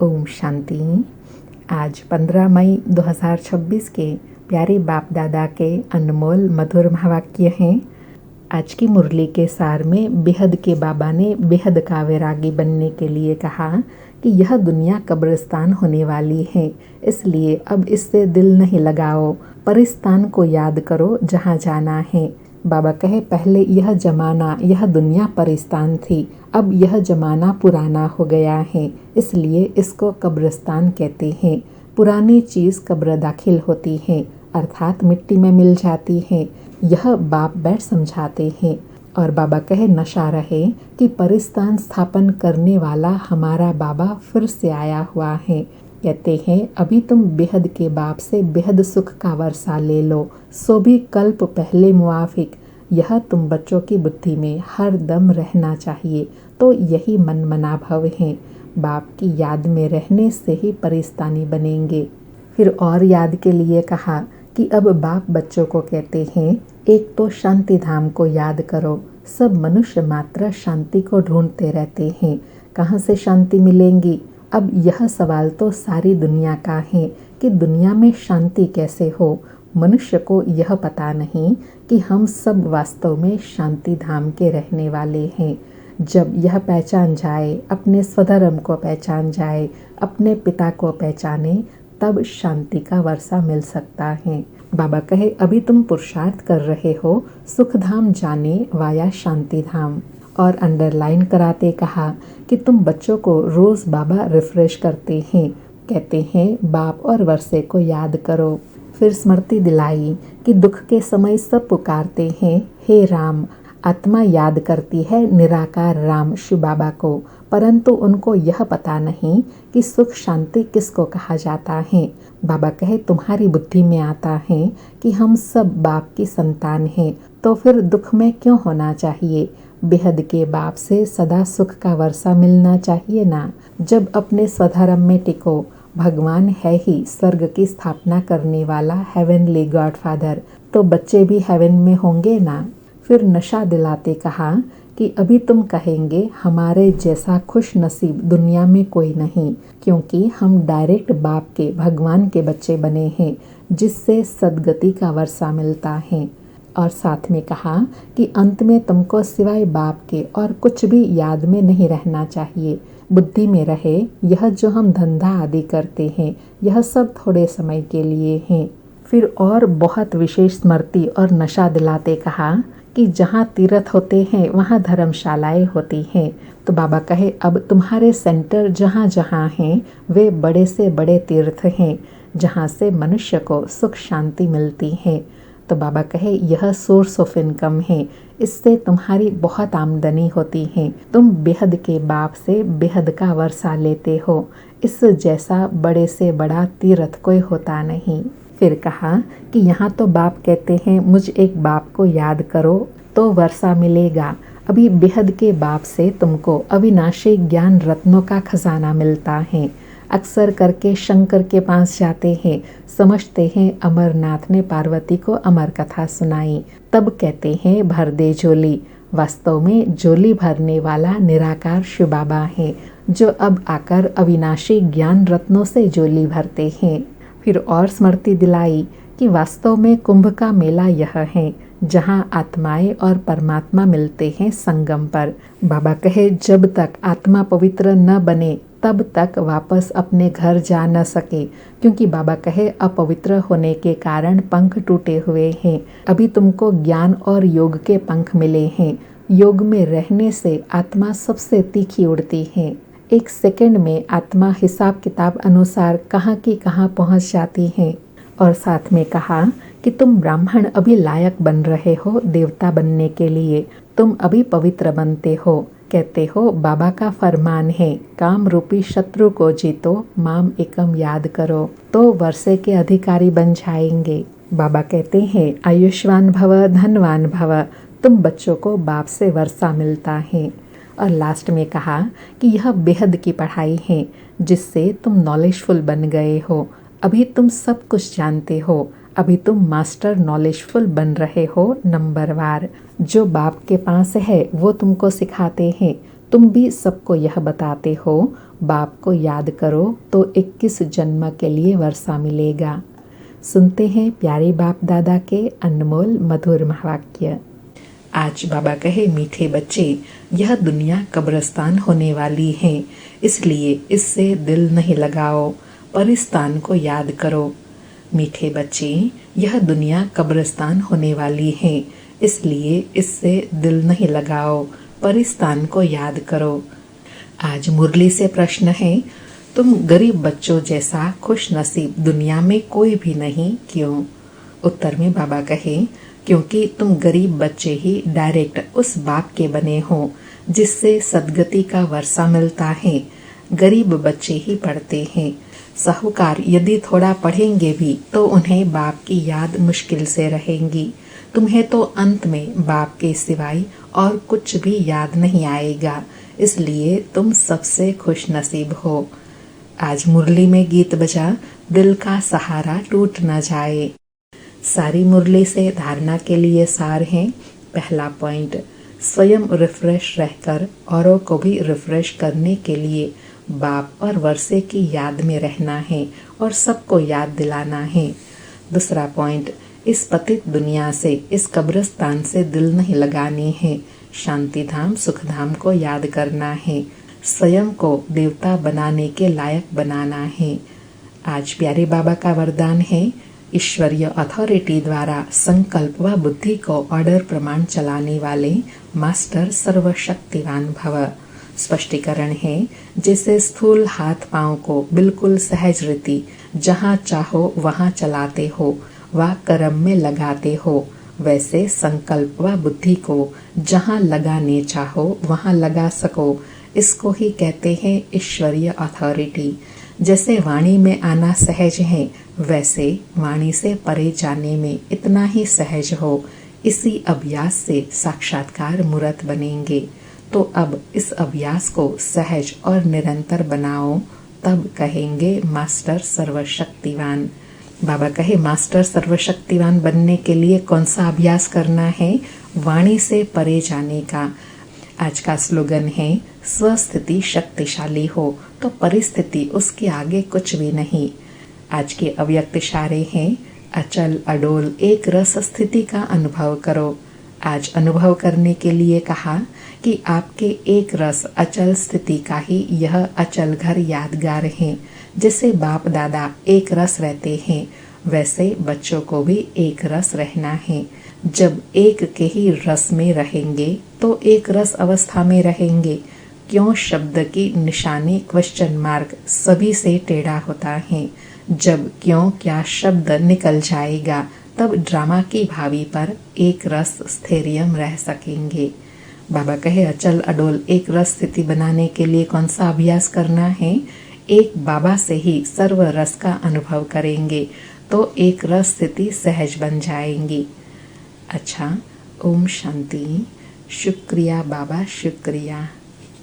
ओम शांति। आज 15 मई 2026 के प्यारे बाप दादा के अनमोल मधुर महावाक्य हैं। आज की मुरली के सार में बेहद के बाबा ने बेहद का वैरागी बनने के लिए कहा कि यह दुनिया कब्रिस्तान होने वाली है, इसलिए अब इससे दिल नहीं लगाओ, परिस्तान को याद करो जहाँ जाना है। बाबा कहे पहले यह जमाना यह दुनिया परिस्तान थी, अब यह जमाना पुराना हो गया है, इसलिए इसको कब्रिस्तान कहते हैं। पुरानी चीज़ कब्र दाखिल होती है, अर्थात मिट्टी में मिल जाती है। यह बाप बैठ समझाते हैं और बाबा कहे नशा रहे कि परिस्तान स्थापन करने वाला हमारा बाबा फिर से आया हुआ है। कहते हैं अभी तुम बेहद के बाप से बेहद सुख का वर्षा ले लो, सो भी कल्प पहले मुआफिक। यह तुम बच्चों की बुद्धि में हर दम रहना चाहिए। तो यही मन मना भव है। बाप की याद में रहने से ही परिस्तानी बनेंगे। फिर और याद के लिए कहा कि अब बाप बच्चों को कहते हैं एक तो शांति धाम को याद करो। सब मनुष्य मात्र शांति को ढूंढते रहते हैं, कहाँ से शांति मिलेंगी। अब यह सवाल तो सारी दुनिया का है कि दुनिया में शांति कैसे हो। मनुष्य को यह पता नहीं कि हम सब वास्तव में शांति धाम के रहने वाले हैं। जब यह पहचान जाए, अपने स्वधर्म को पहचान जाए, अपने पिता को पहचाने, तब शांति का वर्षा मिल सकता है। बाबा कहे अभी तुम पुरुषार्थ कर रहे हो सुख धाम जाने वाया शांति धाम। और अंडरलाइन कराते कहा कि तुम बच्चों को रोज़ बाबा रिफ्रेश करते हैं, कहते हैं बाप और वर्षे को याद करो। फिर स्मृति दिलाई कि दुख के समय सब पुकारते हैं हे राम। आत्मा याद करती है निराकार राम शिव बाबा को, परंतु उनको यह पता नहीं कि सुख शांति किसको कहा जाता है। बाबा कहे तुम्हारी बुद्धि में आता है कि हम सब बाप की संतान हैं, तो फिर दुख में क्यों होना चाहिए। बेहद के बाप से सदा सुख का वर्षा मिलना चाहिए ना। जब अपने स्वधर्म में टिको, भगवान है ही स्वर्ग की स्थापना करने वाला हेवनली गॉड फादर, तो बच्चे भी हेवन में होंगे ना। फिर नशा दिलाते कहा कि अभी तुम कहेंगे हमारे जैसा खुश नसीब दुनिया में कोई नहीं, क्योंकि हम डायरेक्ट बाप के भगवान के बच्चे बने हैं, जिससे सदगति का वर्षा मिलता है। और साथ में कहा कि अंत में तुमको सिवाय बाप के और कुछ भी याद में नहीं रहना चाहिए। बुद्धि में रहे यह जो हम धंधा आदि करते हैं यह सब थोड़े समय के लिए हैं। फिर और बहुत विशेष स्मृति और नशा दिलाते कहा कि जहाँ तीर्थ होते हैं वहाँ धर्मशालाएं होती हैं। तो बाबा कहे अब तुम्हारे सेंटर जहाँ जहाँ हैं वे बड़े से बड़े तीर्थ हैं, जहाँ से मनुष्य को सुख शांति मिलती है। तो बाबा कहे यह सोर्स ऑफ इनकम है, इससे तुम्हारी बहुत आमदनी होती है। तुम बेहद के बाप से बेहद का वर्षा लेते हो, इस जैसा बड़े से बड़ा तीर्थ कोई होता नहीं। फिर कहा कि यहाँ तो बाप कहते हैं मुझ एक बाप को याद करो तो वर्षा मिलेगा। अभी बेहद के बाप से तुमको अविनाशी ज्ञान रत्नों का खजाना मिलता है। अक्सर करके शंकर के पास जाते हैं, समझते हैं अमरनाथ ने पार्वती को अमर कथा सुनाई, तब कहते हैं भर दे झोली। वास्तव में झोली भरने वाला निराकार शिव बाबा है, जो अब आकर अविनाशी ज्ञान रत्नों से झोली भरते हैं। फिर और स्मृति दिलाई कि वास्तव में कुंभ का मेला यह है, जहाँ आत्माएं और परमात्मा मिलते हैं संगम पर। बाबा कहे जब तक आत्मा पवित्र न बने तब तक वापस अपने घर जा न सके, क्योंकि बाबा कहे अपवित्र होने के कारण पंख टूटे हुए हैं। अभी तुमको ज्ञान और योग के पंख मिले हैं। योग में रहने से आत्मा सबसे तीखी उड़ती है। एक सेकंड में आत्मा हिसाब किताब अनुसार कहाँ की कहाँ पहुँच जाती है। और साथ में कहा कि तुम ब्राह्मण अभी लायक बन रहे हो देवता बनने के लिए, तुम अभी पवित्र बनते हो। कहते हो बाबा का फरमान है काम रूपी शत्रु को जीतो, माम एकम याद करो, तो वर्षे के अधिकारी बन जाएंगे। बाबा कहते हैं आयुष्मान भव धनवान भव। तुम बच्चों को बाप से वर्षा मिलता है। और लास्ट में कहा कि यह बेहद की पढ़ाई है, जिससे तुम नॉलेजफुल बन गए हो। अभी तुम सब कुछ जानते हो, अभी तुम मास्टर नॉलेजफुल बन रहे हो नंबरवार। जो बाप के पास है वो तुमको सिखाते हैं, तुम भी सबको यह बताते हो। बाप को याद करो तो 21 जन्म के लिए वर्षा मिलेगा। सुनते हैं प्यारे बाप दादा के अनमोल मधुर महावाक्य। आज बाबा कहे, मीठे बच्चे, यह दुनिया कब्रिस्तान होने वाली है, इसलिए इससे दिल नहीं लगाओ, परिस्तान को याद करो। मीठे बच्चे, यह दुनिया कब्रिस्तान होने वाली है, इसलिए इससे दिल नहीं लगाओ, परिस्तान को याद करो। आज मुरली से प्रश्न है, तुम गरीब बच्चों जैसा खुश नसीब दुनिया में कोई भी नहीं, क्यों? उत्तर में बाबा कहे, क्योंकि तुम गरीब बच्चे ही डायरेक्ट उस बाप के बने हो जिससे सदगति का वर्षा मिलता है। गरीब बच्चे ही पढ़ते हैं। साहूकार यदि थोड़ा पढ़ेंगे भी तो उन्हें बाप की याद मुश्किल से रहेंगी। तुम्हें तो अंत में बाप के सिवाय और कुछ भी याद नहीं आएगा, इसलिए तुम सबसे खुश नसीब हो। आज मुरली में गीत बजा, दिल का सहारा टूट न जाए। सारी मुरली से धारणा के लिए सार है। पहला पॉइंट, स्वयं रिफ्रेश रहकर औरों को भी रिफ्रेश करने के लिए बाप और वर्षे की याद में रहना है और सबको याद दिलाना है। दूसरा पॉइंट, इस पतित दुनिया से, इस कब्रिस्तान से दिल नहीं लगानी है, शांति धाम सुख धाम को याद करना है, स्वयं को देवता बनाने के लायक बनाना है। आज प्यारे बाबा का वरदान है, ईश्वरीय अथॉरिटी द्वारा संकल्प व बुद्धि को ऑर्डर प्रमाण चलाने वाले मास्टर सर्वशक्तिवान भव। स्पष्टीकरण है, जैसे स्थूल हाथ पांव को बिल्कुल सहज रीति जहाँ चाहो वहाँ चलाते हो व कर्म में लगाते हो, वैसे संकल्प व बुद्धि को जहाँ लगाने चाहो वहाँ लगा सको। इसको ही कहते हैं ईश्वरीय अथॉरिटी। जैसे वाणी में आना सहज है, वैसे वाणी से परे जाने में इतना ही सहज हो। इसी अभ्यास से साक्षात्कार मूर्त बनेंगे। तो अब इस अभ्यास को सहज और निरंतर बनाओ, तब कहेंगे मास्टर सर्वशक्तिवान। बाबा कहे, मास्टर सर्वशक्तिवान बनने के लिए कौन सा अभ्यास करना है? वाणी से परे जाने का। आज का स्लोगन है, स्वस्थिति शक्तिशाली हो तो परिस्थिति उसके आगे कुछ भी नहीं। आज के अव्यक्त इशारे हैं, अचल अडोल एक रस स्थिति का अनुभव करो। आज अनुभव करने के लिए कहा कि आपके एक रस अचल स्थिति का ही यह अचल घर यादगार है। जैसे बाप दादा एक रस रहते हैं, वैसे बच्चों को भी एक रस रहना है। जब एक के ही रस में रहेंगे तो एक रस अवस्था में रहेंगे। क्यों शब्द की निशानी क्वेश्चन मार्क सभी से टेढ़ा होता है। जब क्यों क्या शब्द निकल जाएगा, तब ड्रामा की भावी पर एक रस स्थैर्यम रह सकेंगे। बाबा कहे, अचल अडोल एक रस स्थिति बनाने के लिए कौन सा अभ्यास करना है? एक बाबा से ही सर्व रस का अनुभव करेंगे तो एक रस स्थिति सहज बन जाएंगी। अच्छा, ओम शांति। शुक्रिया बाबा, शुक्रिया।